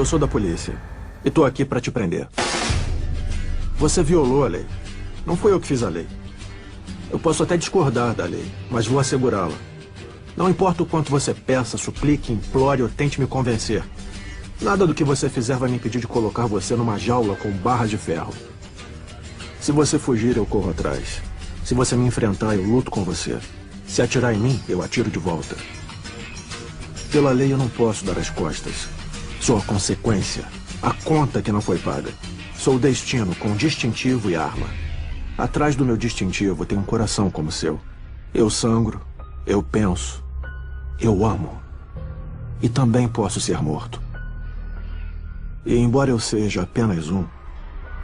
Eu sou da polícia e tô aqui pra te prender. Você violou a lei. Não foi eu que fiz a lei. Eu posso até discordar da lei, mas vou assegurá-la. Não importa o quanto você peça, suplique, implore ou tente me convencer. Nada do que você fizer vai me impedir de colocar você numa jaula com barras de ferro. Se você fugir, eu corro atrás. Se você me enfrentar, eu luto com você. Se atirar em mim, eu atiro de volta. Pela lei, eu não posso dar as costas. Sou a consequência, a conta que não foi paga. Sou o destino com distintivo e arma. Atrás do meu distintivo tem um coração como o seu. Eu sangro, eu penso, eu amo. E também posso ser morto. E embora eu seja apenas um,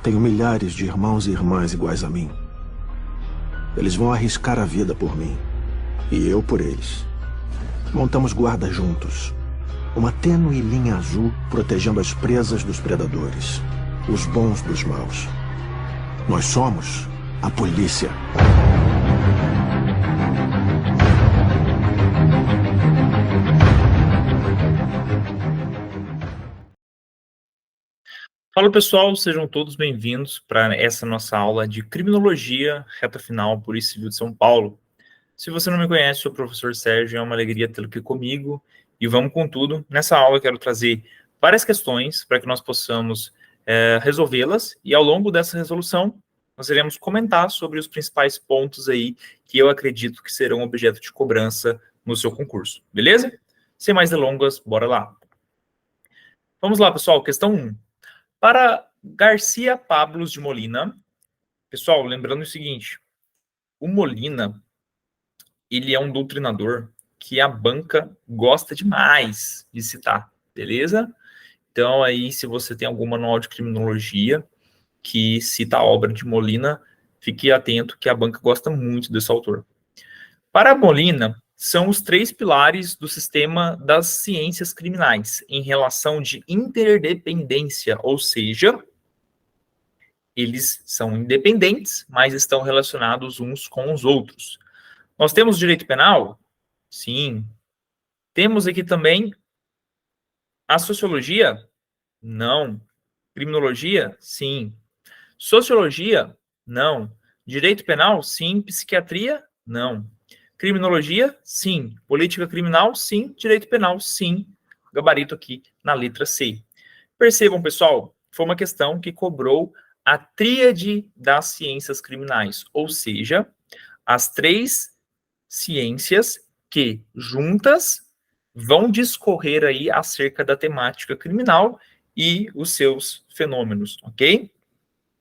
tenho milhares de irmãos e irmãs iguais a mim. Eles vão arriscar a vida por mim. E eu por eles. Montamos guarda juntos. Uma tênue linha azul protegendo as presas dos predadores. Os bons dos maus. Nós somos a polícia. Fala pessoal, sejam todos bem-vindos para essa nossa aula de Criminologia, reta final, Polícia Civil de São Paulo. Se você não me conhece, sou o professor Sérgio, é uma alegria tê-lo aqui comigo e vamos com tudo. Nessa aula eu quero trazer várias questões para que nós possamos resolvê-las e ao longo dessa resolução nós iremos comentar sobre os principais pontos aí que eu acredito que serão objeto de cobrança no seu concurso, beleza? Sem mais delongas, bora lá. Vamos lá, pessoal, questão 1. Para Garcia Pablos de Molina, pessoal, lembrando o seguinte, o Molina, ele é um doutrinador que a banca gosta demais de citar, beleza? Então, aí, se você tem algum manual de criminologia que cita a obra de Molina, fique atento que a banca gosta muito desse autor. Para Molina, são os 3 pilares do sistema das ciências criminais em relação de interdependência, ou seja, eles são independentes, mas estão relacionados uns com os outros. Nós temos direito penal? Sim. Temos aqui também a sociologia? Não. Criminologia? Sim. Sociologia? Não. Direito penal? Sim. Psiquiatria? Não. Criminologia? Sim. Política criminal? Sim. Direito penal? Sim. Gabarito aqui na letra C. Percebam, pessoal, foi uma questão que cobrou a tríade das ciências criminais, ou seja, as 3 ciências que, juntas, vão discorrer aí acerca da temática criminal e os seus fenômenos, ok?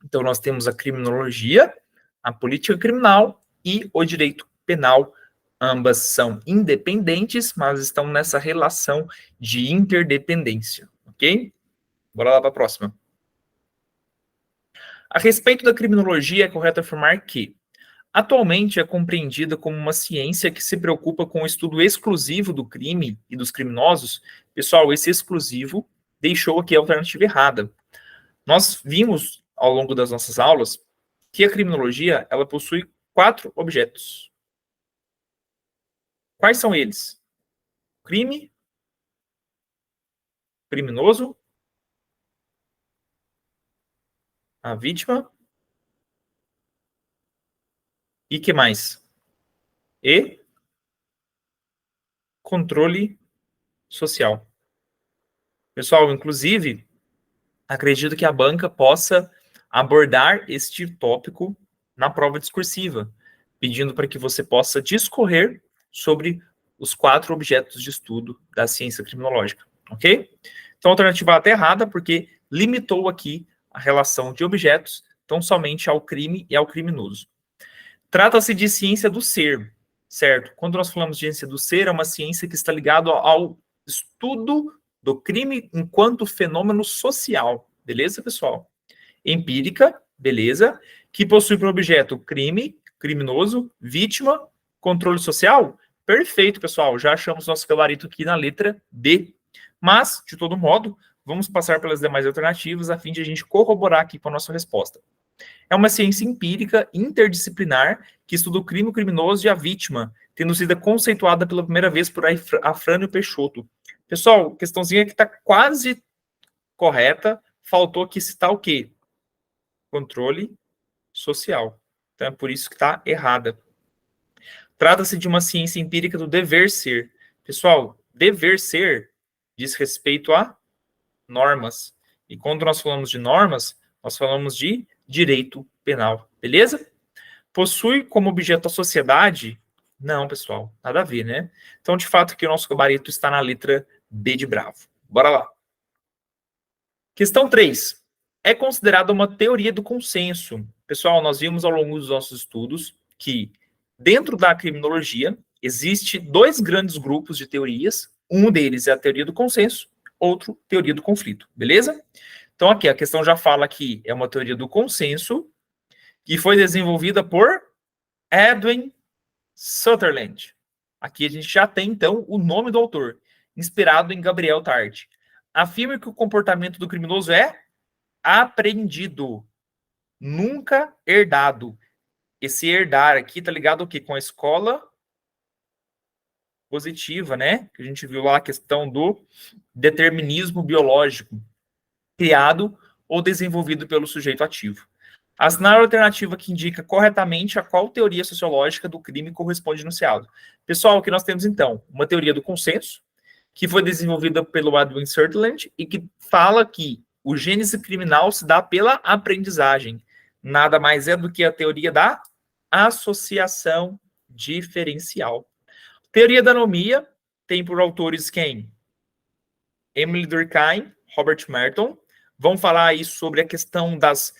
Então, nós temos a criminologia, a política criminal e o direito penal. Ambas são independentes, mas estão nessa relação de interdependência, ok? Bora lá para a próxima. A respeito da criminologia, é correto afirmar que atualmente é compreendida como uma ciência que se preocupa com o estudo exclusivo do crime e dos criminosos. Pessoal, esse exclusivo deixou aqui a alternativa errada. Nós vimos, ao longo das nossas aulas, que a criminologia ela possui 4 objetos. Quais são eles? Crime, criminoso, a vítima e que mais? E controle social. Pessoal, inclusive, acredito que a banca possa abordar este tópico na prova discursiva, pedindo para que você possa discorrer sobre os 4 objetos de estudo da ciência criminológica, ok? Então, a alternativa A está errada, porque limitou aqui a relação de objetos, tão somente ao crime e ao criminoso. Trata-se de ciência do ser, certo? Quando nós falamos de ciência do ser, é uma ciência que está ligada ao estudo do crime enquanto fenômeno social, beleza, pessoal? Empírica, beleza, que possui por objeto crime, criminoso, vítima, controle social. Perfeito, pessoal, já achamos nosso gabarito aqui na letra D. Mas, de todo modo, vamos passar pelas demais alternativas a fim de a gente corroborar aqui com a nossa resposta. É uma ciência empírica interdisciplinar que estuda o crime, o criminoso e a vítima, tendo sido conceituada pela primeira vez por Afrânio Peixoto. Pessoal, questãozinha que está quase correta. Faltou aqui citar o quê? Controle social. Então é por isso que está errada. Trata-se de uma ciência empírica do dever ser. Pessoal, dever ser diz respeito a normas. E quando nós falamos de normas, nós falamos de direito penal. Beleza? Possui como objeto a sociedade? Não, pessoal, nada a ver, né? Então, de fato, aqui o nosso gabarito está na letra B de Bravo. Bora lá. Questão 3. É considerada uma teoria do consenso. Pessoal, nós vimos ao longo dos nossos estudos que dentro da criminologia existe 2 grandes grupos de teorias. Um deles é a teoria do consenso, outro, teoria do conflito. Beleza? Então, aqui a questão já fala que é uma teoria do consenso que foi desenvolvida por Edwin Sutherland. Aqui a gente já tem, então, o nome do autor, inspirado em Gabriel Tarde. Afirma que o comportamento do criminoso é aprendido, nunca herdado. Esse herdar aqui tá ligado ao quê? Com a escola positiva, né? Que a gente viu lá a questão do determinismo biológico, criado ou desenvolvido pelo sujeito ativo. Assinar a alternativa que indica corretamente a qual teoria sociológica do crime corresponde enunciado. Pessoal, o que nós temos então? Uma teoria do consenso, que foi desenvolvida pelo Edwin Sutherland e que fala que o gênese criminal se dá pela aprendizagem. Nada mais é do que a teoria da associação diferencial. Teoria da anomia tem por autores quem? Emily Durkheim, Robert Merton. Vão falar aí sobre a questão das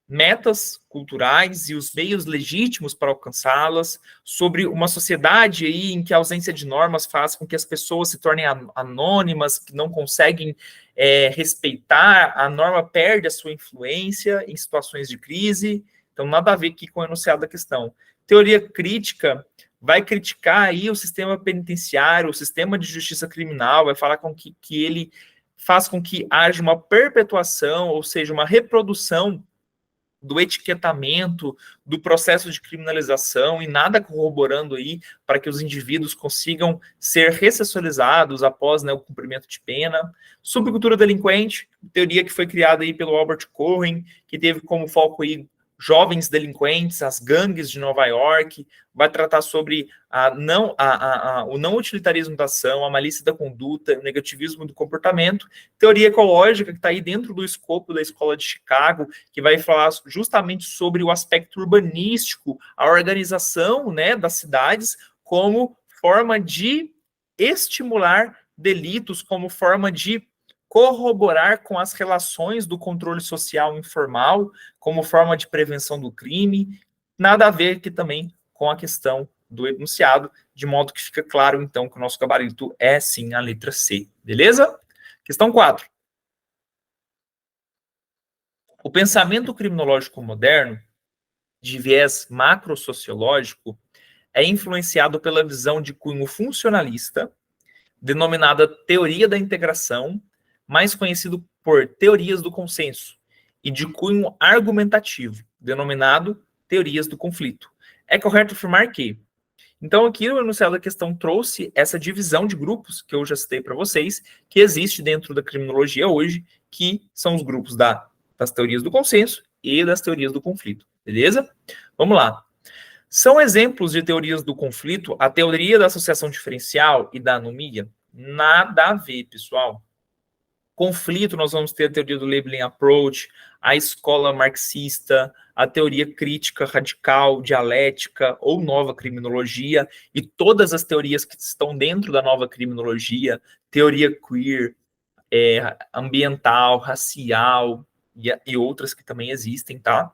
metas culturais e os meios legítimos para alcançá-las, sobre uma sociedade aí em que a ausência de normas faz com que as pessoas se tornem anônimas, que não conseguem respeitar, a norma perde a sua influência em situações de crise. Então, nada a ver aqui com o enunciado da questão. Teoria crítica vai criticar aí o sistema penitenciário, o sistema de justiça criminal, vai falar com que ele faz com que haja uma perpetuação, ou seja, uma reprodução do etiquetamento, do processo de criminalização e nada corroborando aí para que os indivíduos consigam ser ressocializados após, né, o cumprimento de pena. Subcultura delinquente, teoria que foi criada aí pelo Albert Cohen, que teve como foco aí jovens delinquentes, as gangues de Nova York, vai tratar sobre o não utilitarismo da ação, a malícia da conduta, o negativismo do comportamento. Teoria ecológica, que está aí dentro do escopo da Escola de Chicago, que vai falar justamente sobre o aspecto urbanístico, a organização, né, das cidades como forma de estimular delitos, como forma de corroborar com as relações do controle social informal, como forma de prevenção do crime, nada a ver aqui também com a questão do enunciado, de modo que fica claro, então, que o nosso gabarito é, sim, a letra C, beleza? Questão 4. O pensamento criminológico moderno, de viés macrosociológico, é influenciado pela visão de cunho funcionalista, denominada teoria da integração, mais conhecido por teorias do consenso, e de cunho argumentativo, denominado teorias do conflito. É correto afirmar que, então aqui o enunciado da questão trouxe essa divisão de grupos, que eu já citei para vocês, que existe dentro da criminologia hoje, que são os grupos das teorias do consenso e das teorias do conflito, beleza? Vamos lá. São exemplos de teorias do conflito a teoria da associação diferencial e da anomia? Nada a ver, pessoal. Conflito, nós vamos ter a teoria do labeling approach, a escola marxista, a teoria crítica radical, dialética ou nova criminologia, e todas as teorias que estão dentro da nova criminologia, teoria queer, ambiental, racial e outras que também existem, tá?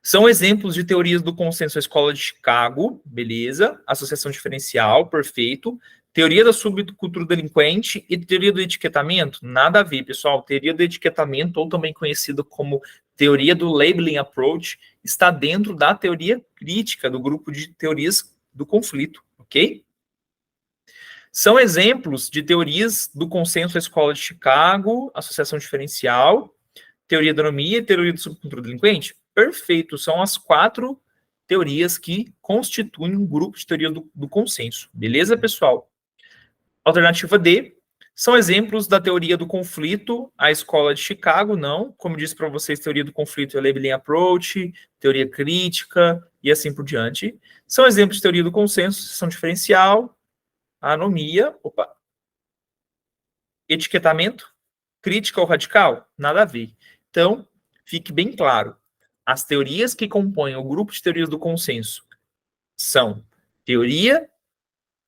São exemplos de teorias do consenso a Escola de Chicago, beleza? Associação diferencial, perfeito. Teoria da subcultura delinquente e teoria do etiquetamento? Nada a ver, pessoal. Teoria do etiquetamento, ou também conhecida como teoria do labeling approach, está dentro da teoria crítica, do grupo de teorias do conflito, ok? São exemplos de teorias do consenso da Escola de Chicago, associação diferencial, teoria da anomia e teoria da subcultura delinquente? Perfeito, são as 4 teorias que constituem um grupo de teoria do consenso. Beleza, pessoal? Alternativa D, São exemplos da teoria do conflito, a escola de Chicago, não. Como disse para vocês, teoria do conflito é labeling approach, teoria crítica e assim por diante. São exemplos de teoria do consenso, sucessão diferencial, anomia, etiquetamento, crítica ou radical? Nada a ver. Então, fique bem claro. As teorias que compõem o grupo de teorias do consenso são teoria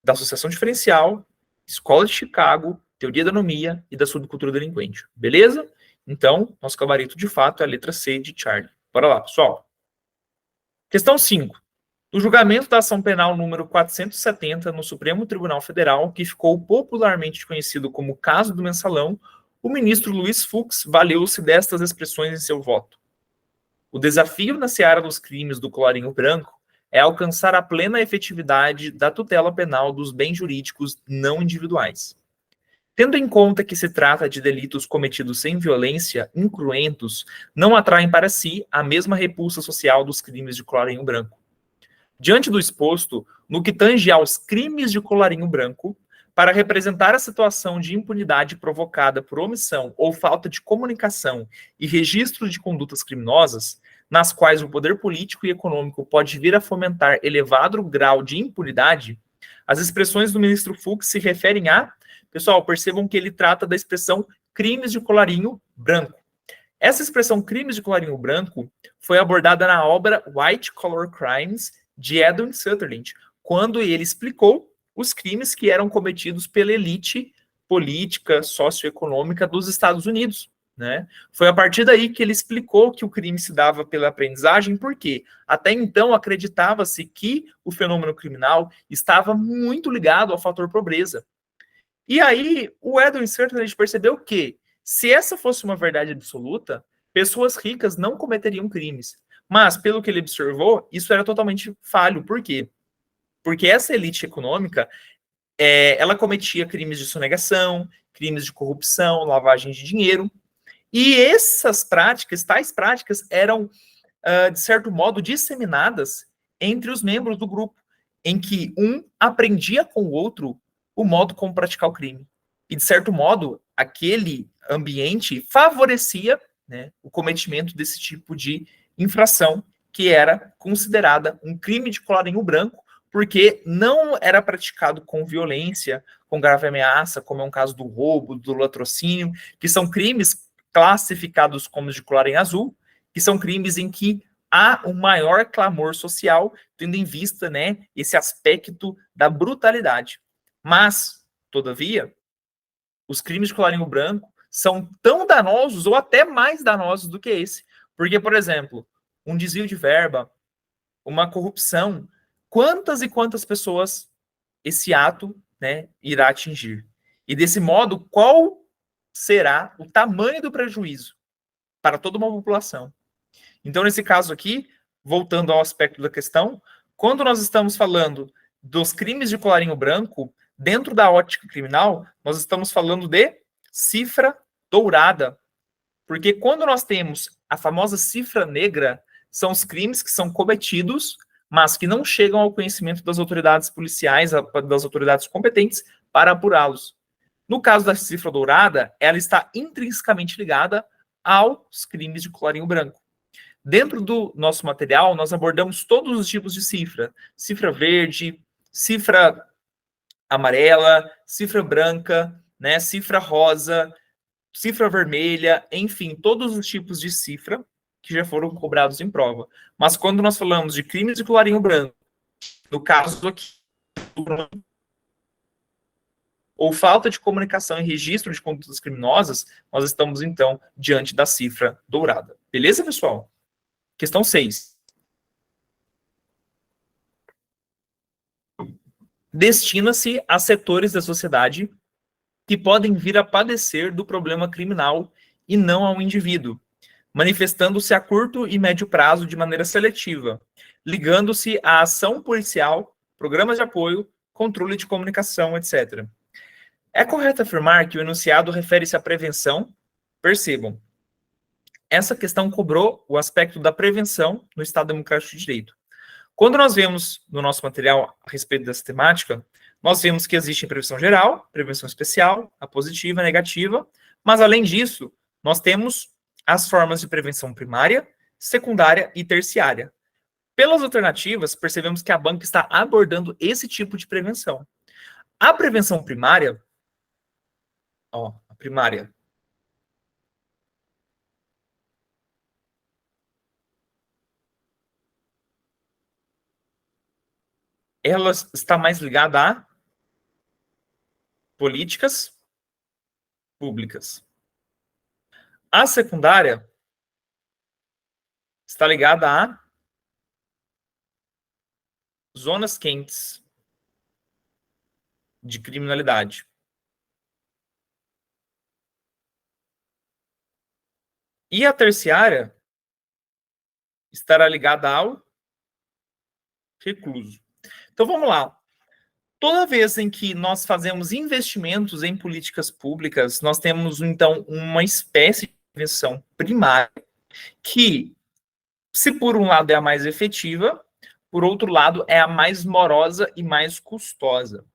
da associação diferencial, escola de Chicago, teoria da anomia e da subcultura delinquente. Beleza? Então, nosso gabarito de fato é a letra C de Charlie. Bora lá, pessoal. Questão 5. No julgamento da ação penal número 470 no Supremo Tribunal Federal, que ficou popularmente conhecido como caso do mensalão, o ministro Luiz Fux valeu-se destas expressões em seu voto. O desafio na seara dos crimes do colarinho branco é alcançar a plena efetividade da tutela penal dos bens jurídicos não individuais. Tendo em conta que se trata de delitos cometidos sem violência, incruentos, não atraem para si a mesma repulsa social dos crimes de colarinho branco. Diante do exposto, no que tange aos crimes de colarinho branco, para representar a situação de impunidade provocada por omissão ou falta de comunicação e registro de condutas criminosas, nas quais o poder político e econômico pode vir a fomentar elevado grau de impunidade, as expressões do ministro Fux se referem a... Pessoal, percebam que ele trata da expressão crimes de colarinho branco. Essa expressão crimes de colarinho branco foi abordada na obra White Collar Crimes, de Edwin Sutherland, quando ele explicou os crimes que eram cometidos pela elite política, socioeconômica dos Estados Unidos. Né? Foi a partir daí que ele explicou que o crime se dava pela aprendizagem, porque até então acreditava-se que o fenômeno criminal estava muito ligado ao fator pobreza. E aí o Edwin Sutherland percebeu que, se essa fosse uma verdade absoluta, pessoas ricas não cometeriam crimes. Mas, pelo que ele observou, isso era totalmente falho. Por quê? Porque essa elite econômica, ela cometia crimes de sonegação, crimes de corrupção, lavagem de dinheiro. E essas práticas, tais práticas, eram, de certo modo, disseminadas entre os membros do grupo, em que um aprendia com o outro o modo como praticar o crime. E, de certo modo, aquele ambiente favorecia, né, o cometimento desse tipo de infração, que era considerada um crime de colarinho branco, porque não era praticado com violência, com grave ameaça, como é um caso do roubo, do latrocínio, que são crimes classificados como de colarinho azul, que são crimes em que há um maior clamor social, tendo em vista, né, esse aspecto da brutalidade. Mas, todavia, os crimes de colarinho branco são tão danosos ou até mais danosos do que esse. Porque, por exemplo, um desvio de verba, uma corrupção, quantas e quantas pessoas esse ato, né, irá atingir? E desse modo, qual será o tamanho do prejuízo para toda uma população? Então, nesse caso aqui, voltando ao aspecto da questão, quando nós estamos falando dos crimes de colarinho branco, dentro da ótica criminal, nós estamos falando de cifra dourada. Porque quando nós temos a famosa cifra negra, são os crimes que são cometidos, mas que não chegam ao conhecimento das autoridades policiais, das autoridades competentes, para apurá-los. No caso da cifra dourada, ela está intrinsecamente ligada aos crimes de colarinho branco. Dentro do nosso material, nós abordamos todos os tipos de cifra. Cifra verde, cifra amarela, cifra branca, né, cifra rosa, cifra vermelha, enfim, todos os tipos de cifra que já foram cobrados em prova. Mas quando nós falamos de crimes de colarinho branco, no caso aqui, ou falta de comunicação e registro de condutas criminosas, nós estamos, então, diante da cifra dourada. Beleza, pessoal? Questão 6. Destina-se a setores da sociedade que podem vir a padecer do problema criminal e não ao indivíduo, manifestando-se a curto e médio prazo de maneira seletiva, ligando-se à ação policial, programas de apoio, controle de comunicação, etc. É correto afirmar que o enunciado refere-se à prevenção? Percebam, essa questão cobrou o aspecto da prevenção no Estado Democrático de Direito. Quando nós vemos no nosso material a respeito dessa temática, nós vemos que existe a prevenção geral, prevenção especial, a positiva, a negativa, mas além disso, nós temos as formas de prevenção primária, secundária e terciária. Pelas alternativas, percebemos que a banca está abordando esse tipo de prevenção. A prevenção primária, a primária, ela está mais ligada a políticas públicas. A secundária está ligada a zonas quentes de criminalidade. E a terciária estará ligada ao recluso. Então vamos lá. Toda vez em que nós fazemos investimentos em políticas públicas, nós temos então uma espécie de prevenção primária que, se por um lado é a mais efetiva, por outro lado é a mais morosa e mais custosa.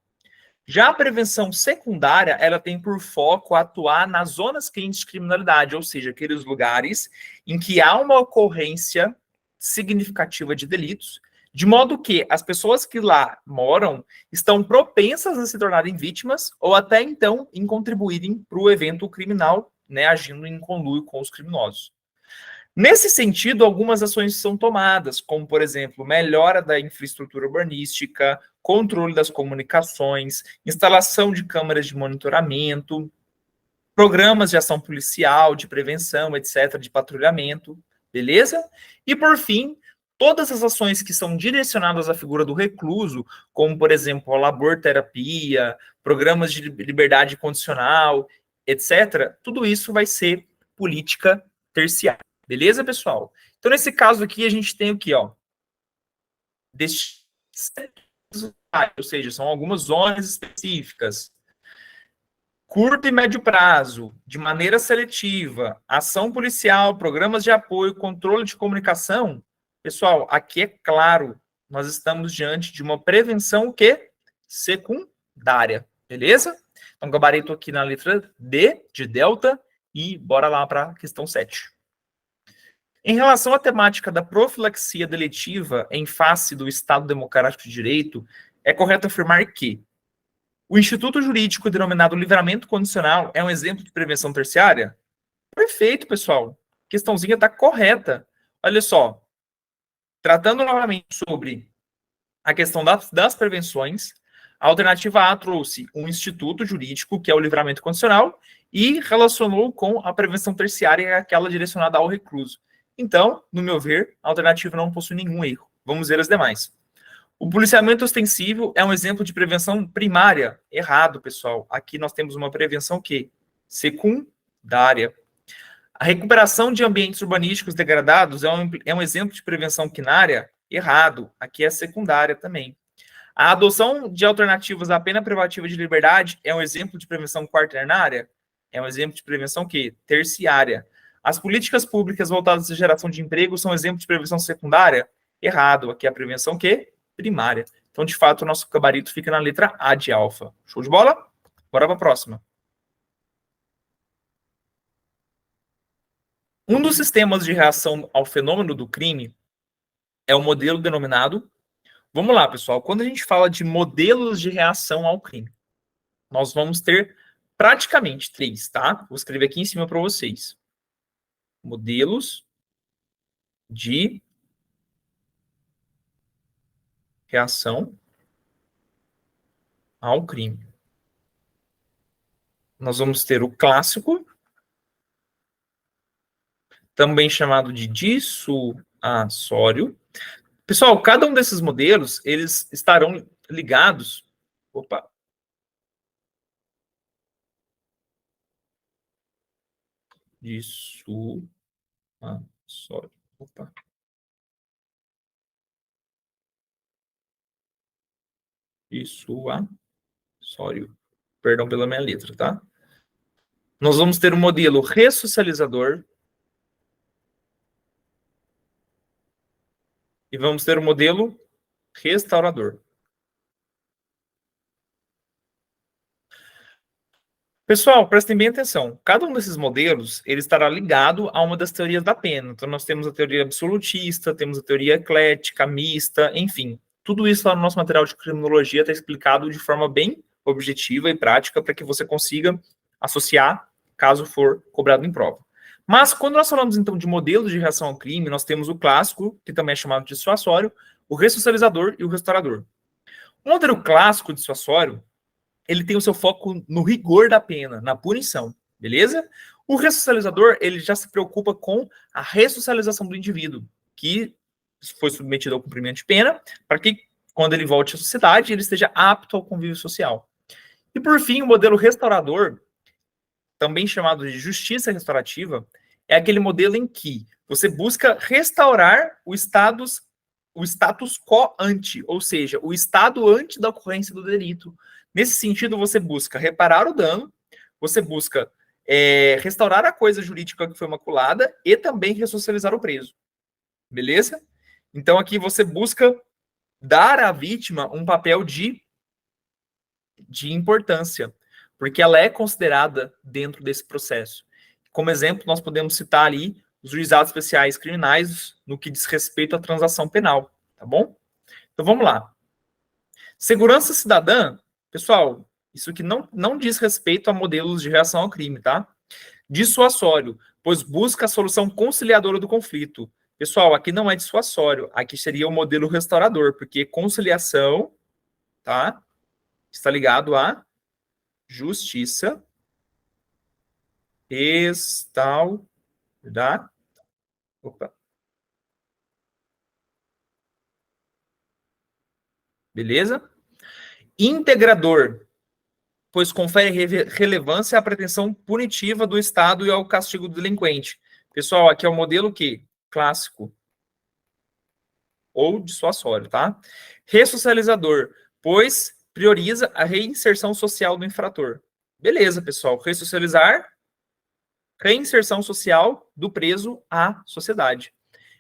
Já a prevenção secundária, ela tem por foco atuar nas zonas quentes de criminalidade, ou seja, aqueles lugares em que há uma ocorrência significativa de delitos, de modo que as pessoas que lá moram estão propensas a se tornarem vítimas ou até então em contribuírem para o evento criminal, né, agindo em conluio com os criminosos. Nesse sentido, algumas ações são tomadas, como, por exemplo, melhora da infraestrutura urbanística, controle das comunicações, instalação de câmeras de monitoramento, programas de ação policial, de prevenção, etc., de patrulhamento, beleza? E, por fim, todas as ações que são direcionadas à figura do recluso, como, por exemplo, a labor-terapia, programas de liberdade condicional, etc., tudo isso vai ser política terciária. Beleza, pessoal? Então, nesse caso aqui, a gente tem o que, ó? Ou seja, são algumas zonas específicas. Curto e médio prazo, de maneira seletiva, ação policial, programas de apoio, controle de comunicação. Pessoal, aqui é claro, nós estamos diante de uma prevenção o quê? Secundária. Beleza? Então, gabarito aqui na letra D, de delta, e bora lá para a questão 7. Em relação à temática da profilaxia deletiva em face do Estado Democrático de Direito, é correto afirmar que o instituto jurídico denominado livramento condicional é um exemplo de prevenção terciária? Perfeito, pessoal. A questãozinha está correta. Olha só, tratando novamente sobre a questão das prevenções, a alternativa A trouxe um instituto jurídico, que é o livramento condicional, e relacionou com a prevenção terciária, aquela direcionada ao recluso. Então, no meu ver, a alternativa não possui nenhum erro. Vamos ver as demais. O policiamento ostensivo é um exemplo de prevenção primária. Errado, pessoal. Aqui nós temos uma prevenção que? Secundária. A recuperação de ambientes urbanísticos degradados é um exemplo de prevenção quinária. Errado. Aqui é secundária também. A adoção de alternativas à pena privativa de liberdade é um exemplo de prevenção quaternária. É um exemplo de prevenção que? Terciária. As políticas públicas voltadas à geração de emprego são exemplo de prevenção secundária? Errado. Aqui é a prevenção que? Primária. Então, de fato, o nosso gabarito fica na letra A de alfa. Show de bola? Bora para a próxima. Um dos sistemas de reação ao fenômeno do crime é o modelo denominado... Vamos lá, pessoal. Quando a gente fala de modelos de reação ao crime, nós vamos ter praticamente 3, tá? Vou escrever aqui em cima para vocês. Modelos de reação ao crime. Nós vamos ter o clássico, também chamado de dissuasório. Pessoal, cada um desses modelos, eles estarão ligados... Opa! Dissuasório. Opa! Dissuasório. Perdão pela minha letra, tá? Nós vamos ter o modelo ressocializador. E vamos ter o modelo restaurador. Pessoal, prestem bem atenção. Cada um desses modelos, ele estará ligado a uma das teorias da pena. Então, nós temos a teoria absolutista, temos a teoria eclética, mista, enfim. Tudo isso lá no nosso material de criminologia está explicado de forma bem objetiva e prática para que você consiga associar, caso for cobrado em prova. Mas, quando nós falamos, então, de modelos de reação ao crime, nós temos o clássico, que também é chamado de dissuasório, o ressocializador e o restaurador. O modelo clássico dissuasório, ele tem o seu foco no rigor da pena, na punição, beleza? O ressocializador, ele já se preocupa com a ressocialização do indivíduo, que foi submetido ao cumprimento de pena, para que, quando ele volte à sociedade, ele esteja apto ao convívio social. E, por fim, o modelo restaurador, também chamado de justiça restaurativa, é aquele modelo em que você busca restaurar o status quo ante, ou seja, o estado antes da ocorrência do delito. Nesse sentido, você busca reparar o dano, você busca restaurar a coisa jurídica que foi maculada e também ressocializar o preso. Beleza? Então, aqui você busca dar à vítima um papel de importância, porque ela é considerada dentro desse processo. Como exemplo, nós podemos citar ali os juizados especiais criminais no que diz respeito à transação penal, tá bom? Então, vamos lá. Segurança cidadã, pessoal, isso aqui não diz respeito a modelos de reação ao crime, tá? Dissuasório, pois busca a solução conciliadora do conflito. Pessoal, aqui não é dissuasório, aqui seria o modelo restaurador, porque conciliação, tá? Está ligado à justiça restaurar. Opa. Beleza? Integrador, pois confere relevância à pretensão punitiva do Estado e ao castigo do delinquente. Pessoal, aqui é o modelo que? Clássico. Ou dissuasório, tá? Ressocializador, pois prioriza a reinserção social do infrator. Beleza, pessoal. Ressocializar, reinserção social do preso à sociedade.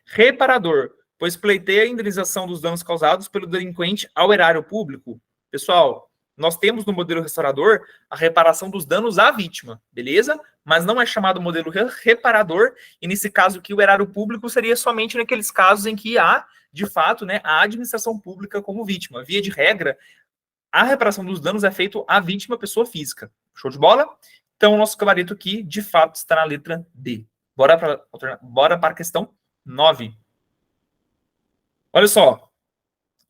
Reparador, pois pleiteia a indenização dos danos causados pelo delinquente ao erário público. Pessoal, nós temos no modelo restaurador a reparação dos danos à vítima, beleza? Mas não é chamado modelo reparador, e nesse caso aqui o erário público seria somente naqueles casos em que há, de fato, né, a administração pública como vítima. Via de regra, a reparação dos danos é feita à vítima, pessoa física. Show de bola? Então, o nosso gabarito aqui, de fato, está na letra D. Bora para a questão 9. Olha só.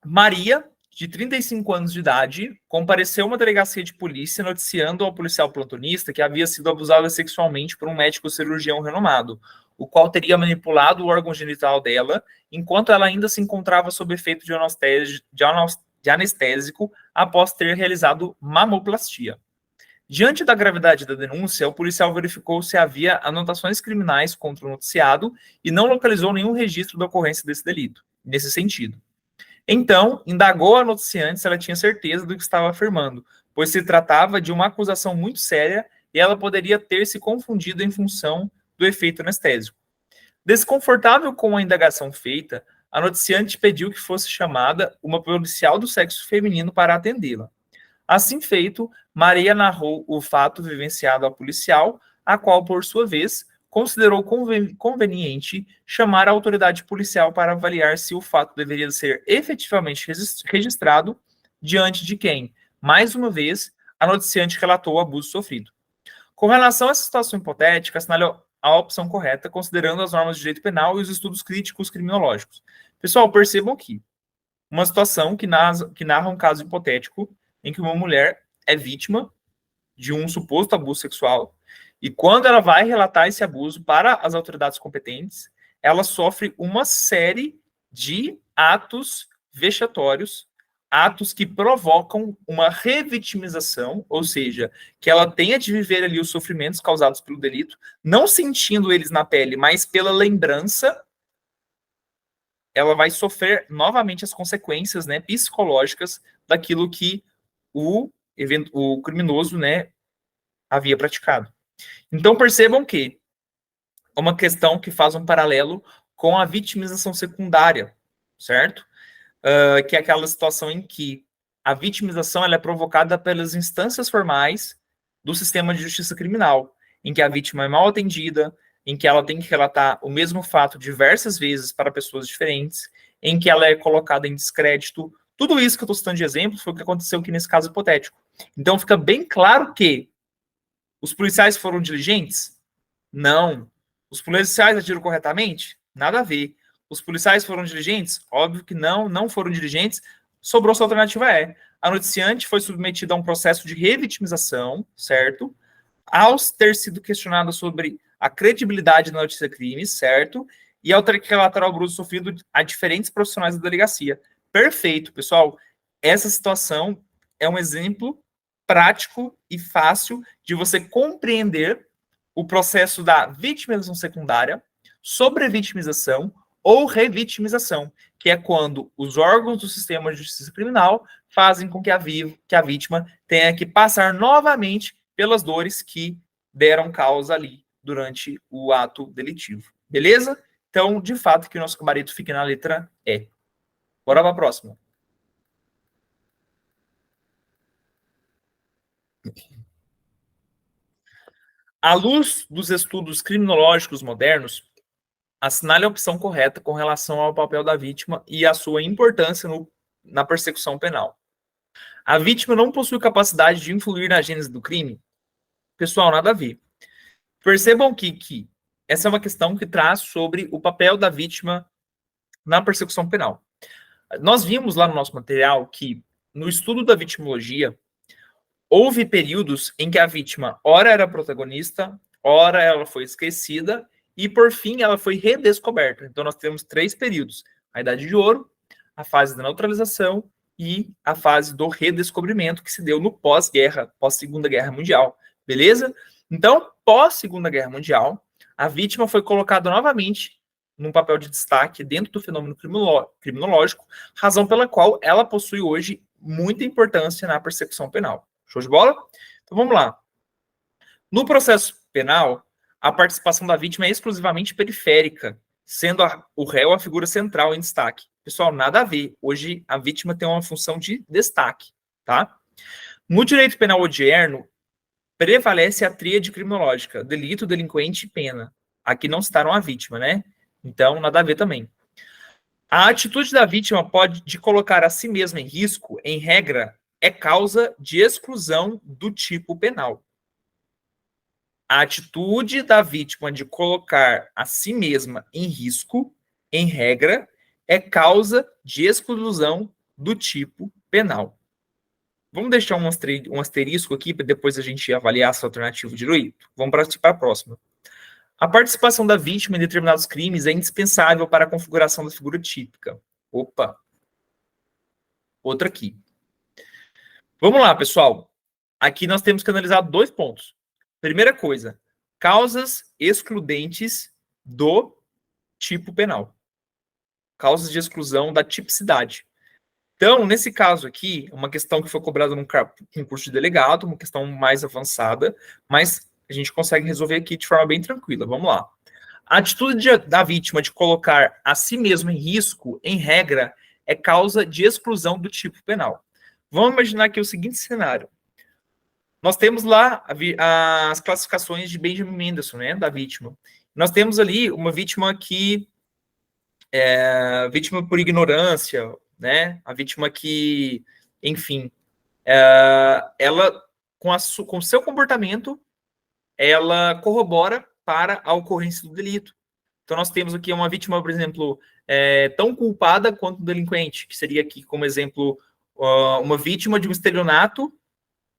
Maria, de 35 anos de idade, compareceu a uma delegacia de polícia noticiando ao policial plantonista que havia sido abusada sexualmente por um médico cirurgião renomado, o qual teria manipulado o órgão genital dela enquanto ela ainda se encontrava sob efeito de anestésico após ter realizado mamoplastia. Diante da gravidade da denúncia, o policial verificou se havia anotações criminais contra o noticiado e não localizou nenhum registro da ocorrência desse delito, nesse sentido. Então, indagou a noticiante se ela tinha certeza do que estava afirmando, pois se tratava de uma acusação muito séria e ela poderia ter se confundido em função do efeito anestésico. Desconfortável com a indagação feita, a noticiante pediu que fosse chamada uma policial do sexo feminino para atendê-la. Assim feito, Maria narrou o fato vivenciado ao policial, a qual, por sua vez, considerou conveniente chamar a autoridade policial para avaliar se o fato deveria ser efetivamente registrado diante de quem, mais uma vez, a noticiante relatou o abuso sofrido. Com relação a essa situação hipotética, assinale a opção correta, considerando as normas de direito penal e os estudos críticos criminológicos. Pessoal, percebam aqui uma situação que narra um caso hipotético em que uma mulher é vítima de um suposto abuso sexual e quando ela vai relatar esse abuso para as autoridades competentes, ela sofre uma série de atos vexatórios, atos que provocam uma revitimização, ou seja, que ela tenha de viver ali os sofrimentos causados pelo delito, não sentindo eles na pele, mas pela lembrança, ela vai sofrer novamente as consequências, né, psicológicas daquilo que o criminoso, né, havia praticado. Então, percebam que é uma questão que faz um paralelo com a vitimização secundária, certo? Que é aquela situação em que a vitimização ela é provocada pelas instâncias formais do sistema de justiça criminal, em que a vítima é mal atendida, em que ela tem que relatar o mesmo fato diversas vezes para pessoas diferentes, em que ela é colocada em descrédito. Tudo isso que eu estou citando de exemplo foi o que aconteceu aqui nesse caso hipotético. Então fica bem claro que os policiais foram diligentes? Não. Os policiais agiram corretamente? Nada a ver. Os policiais foram diligentes? Óbvio que não foram diligentes. Sobrou sua alternativa é: a noticiante foi submetida a um processo de revitimização, certo? Ao ter sido questionada sobre a credibilidade da notícia crime, certo? E ao ter que relatar o abuso sofrido a diferentes profissionais da delegacia. Perfeito, pessoal. Essa situação é um exemplo prático e fácil de você compreender o processo da vitimização secundária, sobrevitimização ou revitimização, que é quando os órgãos do sistema de justiça criminal fazem com que a vítima tenha que passar novamente pelas dores que deram causa ali durante o ato delitivo. Beleza? Então, de fato, que o nosso gabarito fique na letra E. Bora para a próxima. À luz dos estudos criminológicos modernos, assinale a opção correta com relação ao papel da vítima e a sua importância na persecução penal. A vítima não possui capacidade de influir na gênese do crime? Pessoal, nada a ver. Percebam que essa é uma questão que traz sobre o papel da vítima na persecução penal. Nós vimos lá no nosso material que, no estudo da vitimologia, houve períodos em que a vítima, ora era protagonista, ora ela foi esquecida, e por fim ela foi redescoberta. Então nós temos 3 períodos: a Idade de Ouro, a fase da neutralização e a fase do redescobrimento, que se deu no pós-guerra, pós-Segunda Guerra Mundial. Beleza? Então, pós-Segunda Guerra Mundial, a vítima foi colocada novamente num papel de destaque dentro do fenômeno criminológico, razão pela qual ela possui hoje muita importância na persecução penal. Show de bola? Então vamos lá. No processo penal, a participação da vítima é exclusivamente periférica, sendo o réu a figura central em destaque. Pessoal, nada a ver. Hoje a vítima tem uma função de destaque, tá? No direito penal odierno, prevalece a tríade criminológica: delito, delinquente e pena. Aqui não citaram a vítima, né? Então, nada a ver também. A atitude da vítima de colocar a si mesma em risco, em regra, é causa de exclusão do tipo penal. A atitude da vítima de colocar a si mesma em risco, em regra, é causa de exclusão do tipo penal. Vamos deixar um asterisco aqui para depois a gente avaliar essa alternativa de direito? Vamos para a próxima. A participação da vítima em determinados crimes é indispensável para a configuração da figura típica. Opa! Outra aqui. Vamos lá, pessoal. Aqui nós temos que analisar 2 pontos. Primeira coisa, causas excludentes do tipo penal. Causas de exclusão da tipicidade. Então, nesse caso aqui, uma questão que foi cobrada num concurso de delegado, uma questão mais avançada, mas a gente consegue resolver aqui de forma bem tranquila. Vamos lá. A atitude da vítima de colocar a si mesmo em risco, em regra, é causa de exclusão do tipo penal. Vamos imaginar aqui o seguinte cenário. Nós temos lá as classificações de Benjamin Mendelsohn, né, da vítima. Nós temos ali uma vítima que é vítima por ignorância, né, a vítima que, enfim, ela, com o seu comportamento, ela corrobora para a ocorrência do delito. Então, nós temos aqui uma vítima, por exemplo, tão culpada quanto o delinquente, que seria aqui, como exemplo, uma vítima de um estelionato,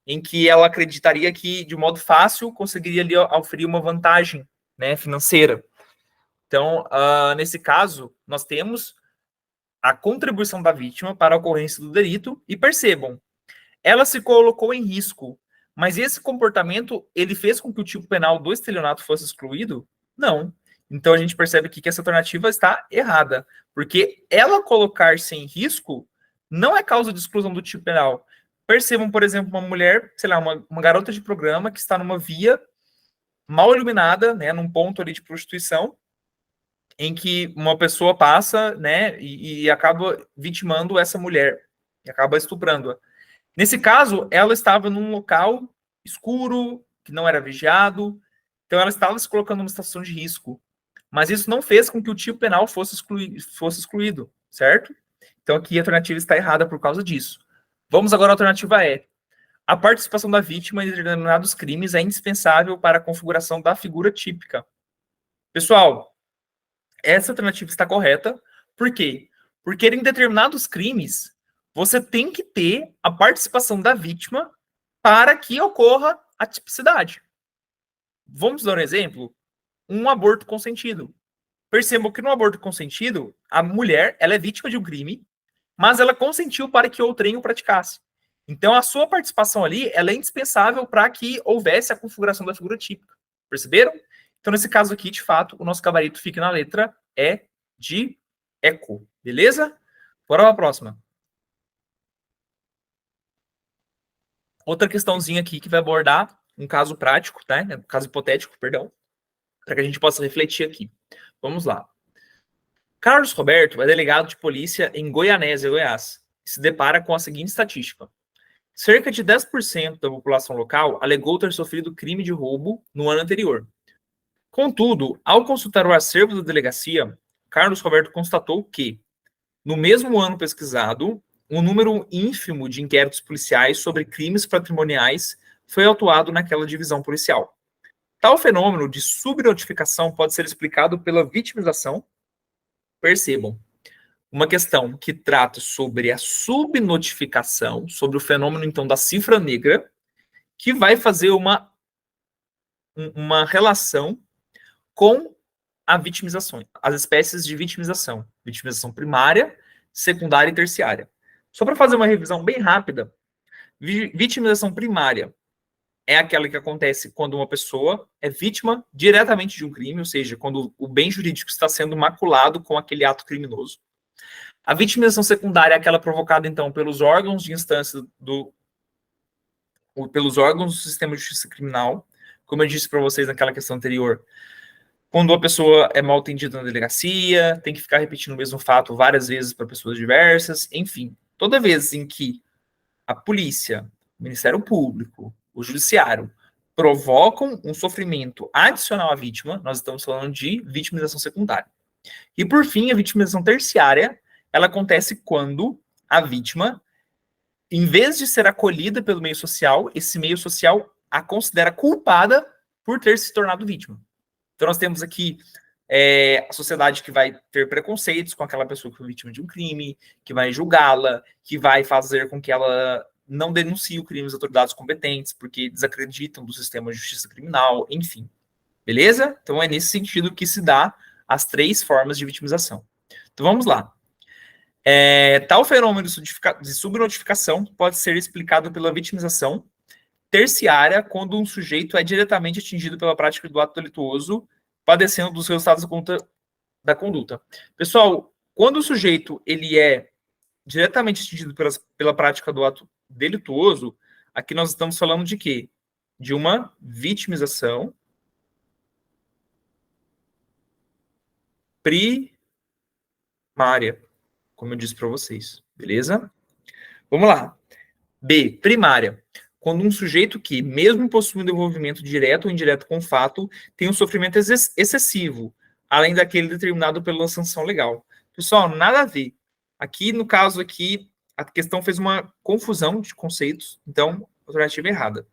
em que ela acreditaria que, de modo fácil, conseguiria ali oferir uma vantagem, né, financeira. Então, nesse caso, nós temos a contribuição da vítima para a ocorrência do delito, e percebam, ela se colocou em risco, mas esse comportamento, ele fez com que o tipo penal do estelionato fosse excluído? Não. Então, a gente percebe aqui que essa alternativa está errada, porque ela colocar-se em risco não é causa de exclusão do tipo penal. Percebam, por exemplo, uma mulher, sei lá, uma garota de programa que está numa via mal iluminada, né, num ponto ali de prostituição, em que uma pessoa passa, né, e acaba vitimando essa mulher, e acaba estuprando-a. Nesse caso, ela estava num local escuro, que não era vigiado. Então, ela estava se colocando numa situação de risco. Mas isso não fez com que o tipo penal fosse excluído, certo? Então, aqui a alternativa está errada por causa disso. Vamos agora à alternativa E. A participação da vítima em determinados crimes é indispensável para a configuração da figura típica. Pessoal, essa alternativa está correta. Por quê? Porque em determinados crimes, você tem que ter a participação da vítima para que ocorra a tipicidade. Vamos dar um exemplo? Um aborto consentido. Percebam que no aborto consentido, a mulher ela é vítima de um crime, mas ela consentiu para que outrem o praticasse. Então, a sua participação ali ela é indispensável para que houvesse a configuração da figura típica. Perceberam? Então, nesse caso aqui, de fato, o nosso gabarito fica na letra E de eco. Beleza? Bora para a próxima. Outra questãozinha aqui que vai abordar um caso prático, tá? Um caso hipotético, perdão, para que a gente possa refletir aqui. Vamos lá. Carlos Roberto é delegado de polícia em Goianésia, Goiás, e se depara com a seguinte estatística. Cerca de 10% da população local alegou ter sofrido crime de roubo no ano anterior. Contudo, ao consultar o acervo da delegacia, Carlos Roberto constatou que, no mesmo ano pesquisado, um número ínfimo de inquéritos policiais sobre crimes patrimoniais foi autuado naquela divisão policial. Tal fenômeno de subnotificação pode ser explicado pela vitimização. Percebam, uma questão que trata sobre a subnotificação, sobre o fenômeno, então, da cifra negra, que vai fazer uma relação com a vitimização, as espécies de vitimização. Vitimização primária, secundária e terciária. Só para fazer uma revisão bem rápida, vitimização primária é aquela que acontece quando uma pessoa é vítima diretamente de um crime, ou seja, quando o bem jurídico está sendo maculado com aquele ato criminoso. A vitimização secundária é aquela provocada, então, pelos órgãos de instância pelos órgãos do sistema de justiça criminal, como eu disse para vocês naquela questão anterior, quando a pessoa é mal atendida na delegacia, tem que ficar repetindo o mesmo fato várias vezes para pessoas diversas, enfim. Toda vez em que a polícia, o Ministério Público, o Judiciário provocam um sofrimento adicional à vítima, nós estamos falando de vitimização secundária. E, por fim, a vitimização terciária, ela acontece quando a vítima, em vez de ser acolhida pelo meio social, esse meio social a considera culpada por ter se tornado vítima. Então, nós temos aqui a sociedade que vai ter preconceitos com aquela pessoa que foi vítima de um crime, que vai julgá-la, que vai fazer com que ela não denuncie o crime às autoridades competentes, porque desacreditam do sistema de justiça criminal, enfim. Beleza? Então, é nesse sentido que se dá as 3 formas de vitimização. Então, vamos lá. Tal fenômeno de subnotificação pode ser explicado pela vitimização terciária, quando um sujeito é diretamente atingido pela prática do ato delituoso, padecendo dos resultados da conduta. Pessoal, quando o sujeito ele é diretamente atingido pela prática do ato delituoso, aqui nós estamos falando de quê? De uma vitimização primária, como eu disse para vocês, beleza? Vamos lá. B, primária. Quando um sujeito que, mesmo possuindo envolvimento direto ou indireto com o fato, tem um sofrimento excessivo, além daquele determinado pela sanção legal. Pessoal, nada a ver. Aqui, no caso aqui, a questão fez uma confusão de conceitos, então, alternativa errada.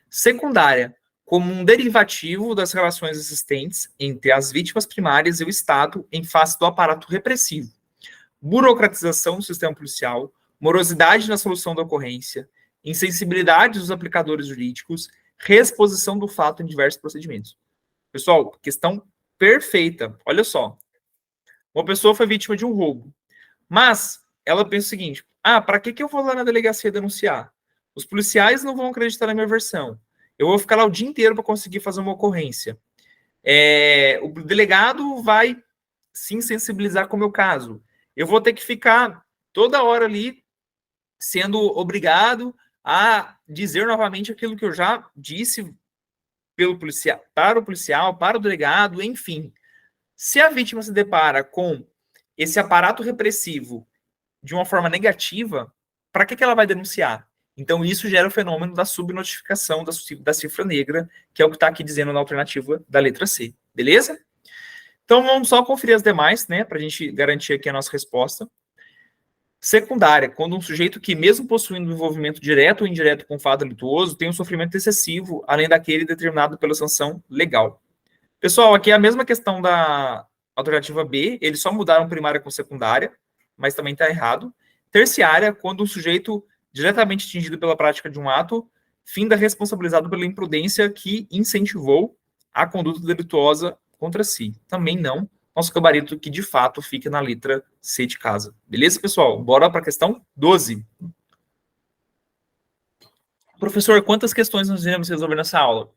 Secundária, como um derivativo das relações existentes entre as vítimas primárias e o Estado em face do aparato repressivo. Burocratização do sistema policial, morosidade na solução da ocorrência, insensibilidade dos aplicadores jurídicos, reexposição do fato em diversos procedimentos. Pessoal, questão perfeita. Olha só. Uma pessoa foi vítima de um roubo, mas ela pensa o seguinte, para que eu vou lá na delegacia denunciar? Os policiais não vão acreditar na minha versão. Eu vou ficar lá o dia inteiro para conseguir fazer uma ocorrência. O delegado vai se insensibilizar com o meu caso. Eu vou ter que ficar toda hora ali sendo obrigado a dizer novamente aquilo que eu já disse para o policial, para o delegado, enfim. Se a vítima se depara com esse aparato repressivo de uma forma negativa, para que ela vai denunciar? Então, isso gera o fenômeno da subnotificação da cifra negra, que é o que está aqui dizendo na alternativa da letra C. Beleza? Então, vamos só conferir as demais, né, para a gente garantir aqui a nossa resposta. Secundária, quando um sujeito que, mesmo possuindo envolvimento direto ou indireto com fato delituoso, tem um sofrimento excessivo, além daquele determinado pela sanção legal. Pessoal, aqui é a mesma questão da alternativa B, eles só mudaram primária com secundária, mas também está errado. Terciária, quando um sujeito diretamente atingido pela prática de um ato, finda responsabilizado pela imprudência que incentivou a conduta delituosa contra si. Também não. Nosso gabarito que, de fato, fica na letra C de casa. Beleza, pessoal? Bora para a questão 12. Professor, quantas questões nós iremos resolver nessa aula?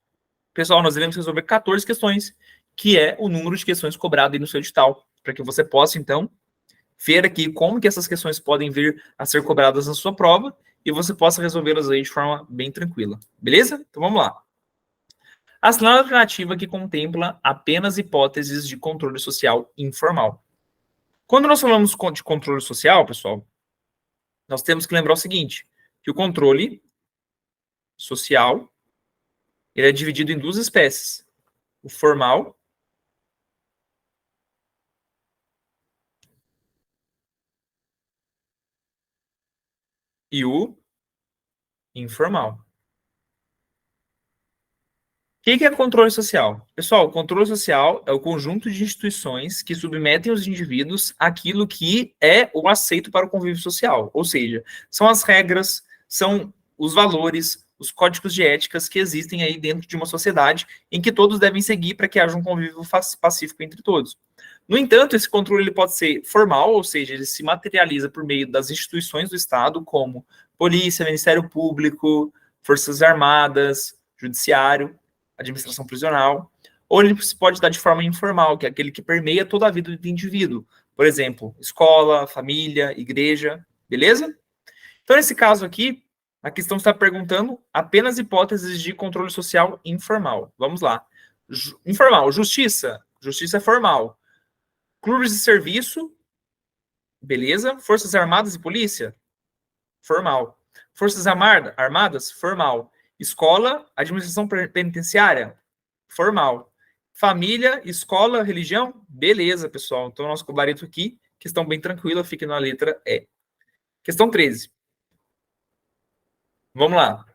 Pessoal, nós iremos resolver 14 questões, que é o número de questões cobrado aí no seu edital, para que você possa, então, ver aqui como que essas questões podem vir a ser cobradas na sua prova e você possa resolvê-las aí de forma bem tranquila. Beleza? Então, vamos lá. Assinale a alternativa que contempla apenas hipóteses de controle social informal. Quando nós falamos de controle social, pessoal, nós temos que lembrar o seguinte, que o controle social ele é dividido em duas espécies, o formal e o informal. O que é controle social? Pessoal, o controle social é o conjunto de instituições que submetem os indivíduos àquilo que é o aceito para o convívio social. Ou seja, são as regras, são os valores, os códigos de éticas que existem aí dentro de uma sociedade em que todos devem seguir para que haja um convívio pacífico entre todos. No entanto, esse controle ele pode ser formal, ou seja, ele se materializa por meio das instituições do Estado, como polícia, Ministério Público, Forças Armadas, Judiciário, administração prisional, ou ele se pode dar de forma informal, que é aquele que permeia toda a vida do indivíduo. Por exemplo, escola, família, igreja, beleza? Então, nesse caso aqui, a questão está perguntando apenas hipóteses de controle social informal. Vamos lá. Informal, justiça é formal. Clubes de serviço, beleza? Forças Armadas e polícia, formal. Forças Armadas, formal. Escola, administração penitenciária, formal. Família, escola, religião, beleza, pessoal. Então, nosso gabarito aqui, questão bem tranquila, fica na letra E. Questão 13. Vamos lá.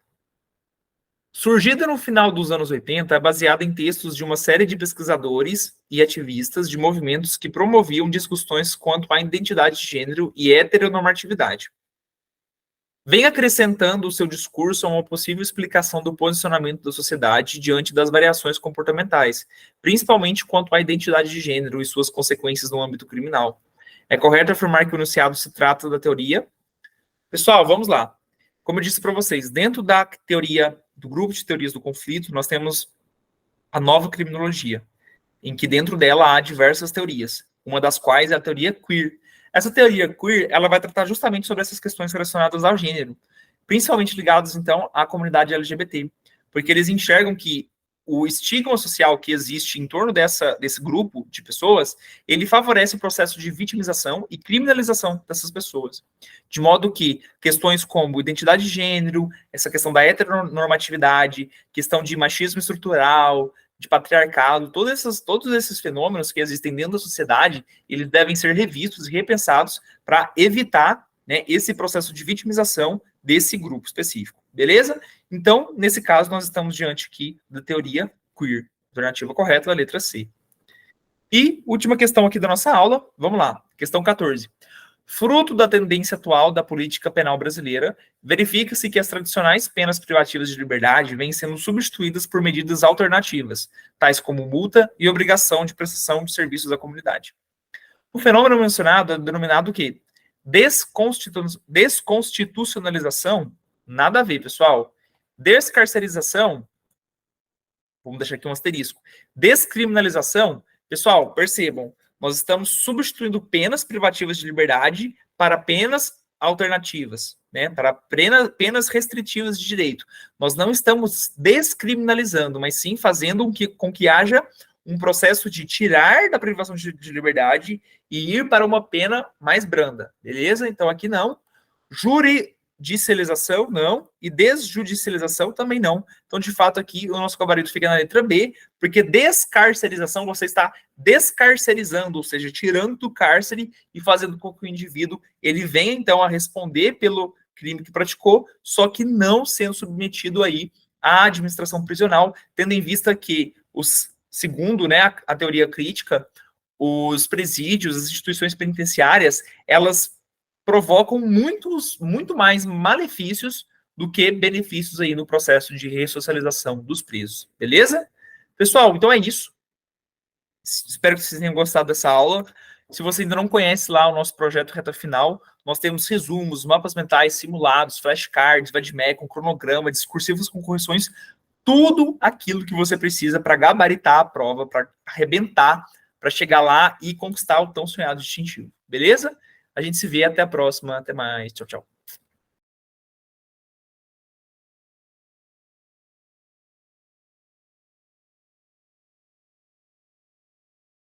Surgida no final dos anos 80, é baseada em textos de uma série de pesquisadores e ativistas de movimentos que promoviam discussões quanto à identidade de gênero e heteronormatividade. Vem acrescentando o seu discurso a uma possível explicação do posicionamento da sociedade diante das variações comportamentais, principalmente quanto à identidade de gênero e suas consequências no âmbito criminal. É correto afirmar que o enunciado se trata da teoria? Pessoal, vamos lá. Como eu disse para vocês, dentro da teoria, do grupo de teorias do conflito, nós temos a nova criminologia, em que dentro dela há diversas teorias, uma das quais é a teoria queer. Essa teoria queer, ela vai tratar justamente sobre essas questões relacionadas ao gênero, principalmente ligadas, então, à comunidade LGBT, porque eles enxergam que o estigma social que existe em torno desse grupo de pessoas, ele favorece o processo de vitimização e criminalização dessas pessoas. De modo que questões como identidade de gênero, essa questão da heteronormatividade, questão de machismo estrutural, de patriarcado, todos esses fenômenos que existem dentro da sociedade, eles devem ser revistos e repensados para evitar, né, esse processo de vitimização desse grupo específico. Beleza? Então, nesse caso, nós estamos diante aqui da teoria queer. Alternativa correta da letra C. E última questão aqui da nossa aula, vamos lá. Questão 14. Fruto da tendência atual da política penal brasileira, verifica-se que as tradicionais penas privativas de liberdade vêm sendo substituídas por medidas alternativas, tais como multa e obrigação de prestação de serviços à comunidade. O fenômeno mencionado é denominado o quê? Desconstitucionalização? Nada a ver, pessoal. Descarcerização? Vamos deixar aqui um asterisco. Descriminalização? Pessoal, percebam, nós estamos substituindo penas privativas de liberdade para penas alternativas, né? Para penas restritivas de direito. Nós não estamos descriminalizando, mas sim fazendo com que haja um processo de tirar da privação de liberdade e ir para uma pena mais branda, beleza? Então aqui não. judicialização, não, e desjudicialização também não. Então, de fato, aqui o nosso gabarito fica na letra B, porque descarcerização, você está descarcerizando, ou seja, tirando do cárcere e fazendo com que o indivíduo ele venha, então, a responder pelo crime que praticou, só que não sendo submetido aí à administração prisional, tendo em vista que, segundo, né, a teoria crítica, os presídios, as instituições penitenciárias, elas provocam muito mais malefícios do que benefícios aí no processo de ressocialização dos presos, beleza? Pessoal, então é isso. Espero que vocês tenham gostado dessa aula. Se você ainda não conhece lá o nosso projeto Reta Final, nós temos resumos, mapas mentais simulados, flashcards, vademecum, cronograma, discursivos com correções, tudo aquilo que você precisa para gabaritar a prova, para arrebentar, para chegar lá e conquistar o tão sonhado distintivo, beleza? A gente se vê, até a próxima, até mais, tchau, tchau.